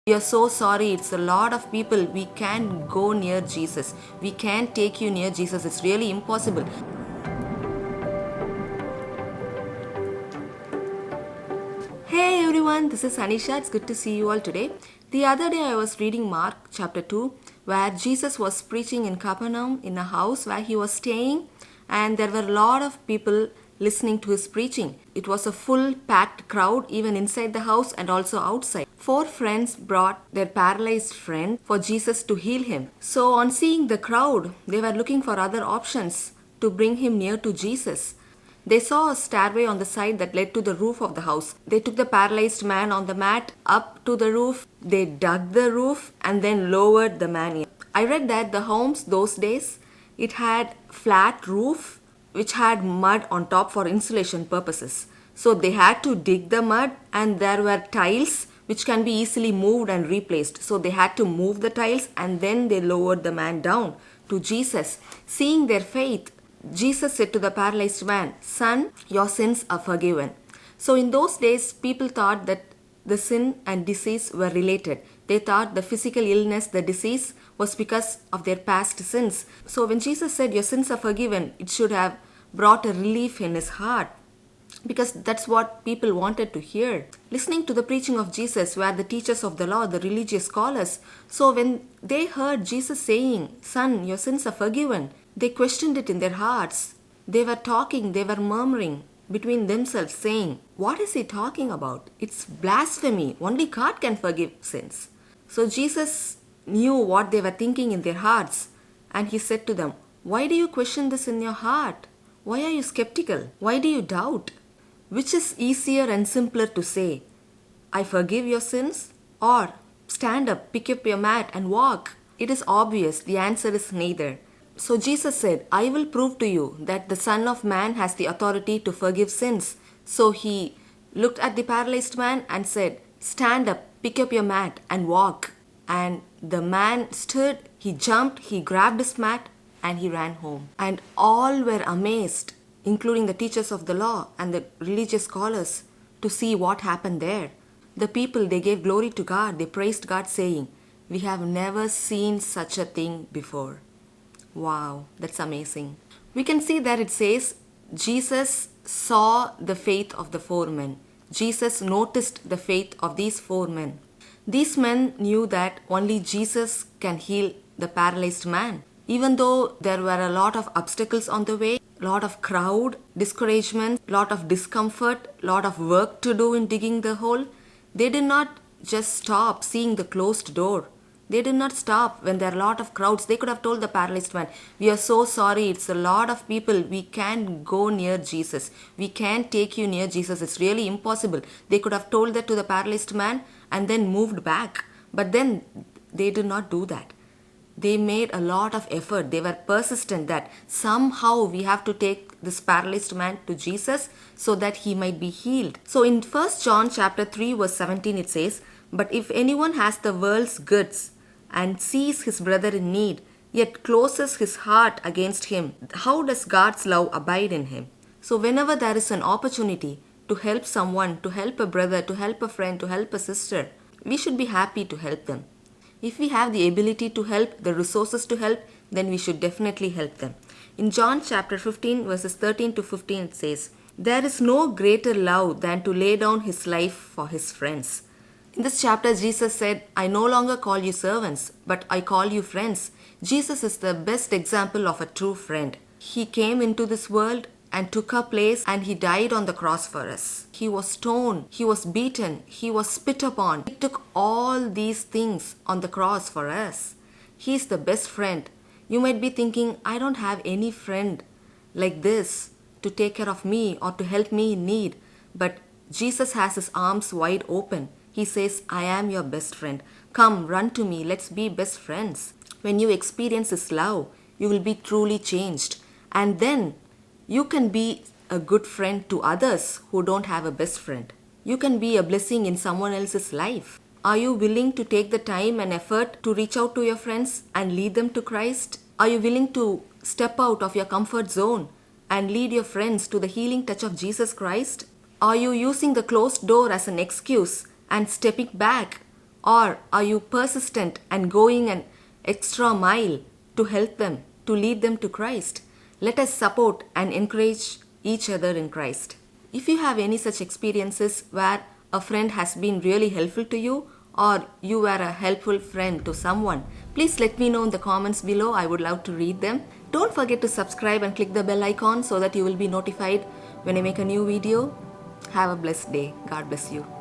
We are so sorry. It's a lot of people. We can't go near Jesus. We can't take you near Jesus. It's really impossible. Hey everyone, this is Anisha. It's good to see you all today. The other day I was reading Mark chapter 2 where Jesus was preaching in Capernaum in a house where he was staying, and there were a lot of people listening to his preaching. It was a full packed crowd even inside the house and also outside. Four friends brought their paralyzed friend for Jesus to heal him. So on seeing the crowd, they were looking for other options to bring him near to Jesus. They saw a stairway on the side that led to the roof of the house. They took the paralyzed man on the mat up to the roof. They dug the roof and then lowered the man in. I read that the homes those days, it had flat roof which had mud on top for insulation purposes. So they had to dig the mud, and there were tiles which can be easily moved and replaced. So they had to move the tiles and then they lowered the man down to Jesus. Seeing their faith, Jesus said to the paralyzed man, "Son, your sins are forgiven." So in those days, people thought that the sin and disease were related. They thought the physical illness, the disease, was because of their past sins. So when Jesus said, "Your sins are forgiven," it should have brought a relief in his heart, because that's what people wanted to hear. Listening to the preaching of Jesus were the teachers of the law, the religious scholars. So when they heard Jesus saying, "Son, your sins are forgiven," they questioned it in their hearts. They were talking, they were murmuring between themselves, saying, "What is he talking about? It's blasphemy. Only God can forgive sins." So Jesus knew what they were thinking in their hearts, and he said to them, "Why do you question this in your heart? Why are you skeptical? Why do you doubt? Which is easier and simpler to say, 'I forgive your sins,' or 'Stand up, pick up your mat and walk'?" It is obvious the answer is neither. So Jesus said, "I will prove to you that the Son of Man has the authority to forgive sins." So he looked at the paralyzed man and said, "Stand up, pick up your mat and walk." And the man stood, he jumped, he grabbed his mat, and he ran home. And all were amazed, including the teachers of the law and the religious scholars, to see what happened there. The people, they gave glory to God, they praised God, saying, "We have never seen such a thing before." Wow, that's amazing. We can see that it says Jesus saw the faith of the four men. Jesus noticed the faith of these four men. These men knew that only Jesus can heal the paralyzed man. Even though there were a lot of obstacles on the way, lot of crowd, discouragement, lot of discomfort, lot of work to do in digging the hole, they did not just stop seeing the closed door. They did not stop when there are a lot of crowds. They could have told the paralyzed man, "We are so sorry. It's a lot of people. We can't go near Jesus. We can't take you near Jesus. It's really impossible." They could have told that to the paralyzed man and then moved back. But then they did not do that. They made a lot of effort. They were persistent that somehow we have to take this paralyzed man to Jesus so that he might be healed. So in 1 John chapter 3 verse 17 it says, "But if anyone has the world's goods and sees his brother in need, yet closes his heart against him, how does God's love abide in him?" So whenever there is an opportunity to help someone, to help a brother, to help a friend, to help a sister, we should be happy to help them. If we have the ability to help, the resources to help, then we should definitely help them. In John chapter 15 verses 13 to 15 it says, "There is no greater love than to lay down his life for his friends." In this chapter, Jesus said, "I no longer call you servants, but I call you friends." Jesus is the best example of a true friend. He came into this world and took our place, and he died on the cross for us. He was stoned, he was beaten, he was spit upon. He took all these things on the cross for us. He is the best friend. You might be thinking, "I don't have any friend like this to take care of me or to help me in need." But Jesus has his arms wide open. He says, "I am your best friend. Come, run to me. Let's be best friends." When you experience His love, you will be truly changed. And then you can be a good friend to others who don't have a best friend. You can be a blessing in someone else's life. Are you willing to take the time and effort to reach out to your friends and lead them to Christ? Are you willing to step out of your comfort zone and lead your friends to the healing touch of Jesus Christ? Are you using the closed door as an excuse and stepping back Or are you persistent and going an extra mile to help them, to lead them to Christ? Let us support and encourage each other in Christ. If you have any such experiences where a friend has been really helpful to you, or you were a helpful friend to someone, please let me know in the comments below. I would love to read them. Don't forget to subscribe and click the bell icon so that you will be notified when I make a new video. Have a blessed day. God bless you.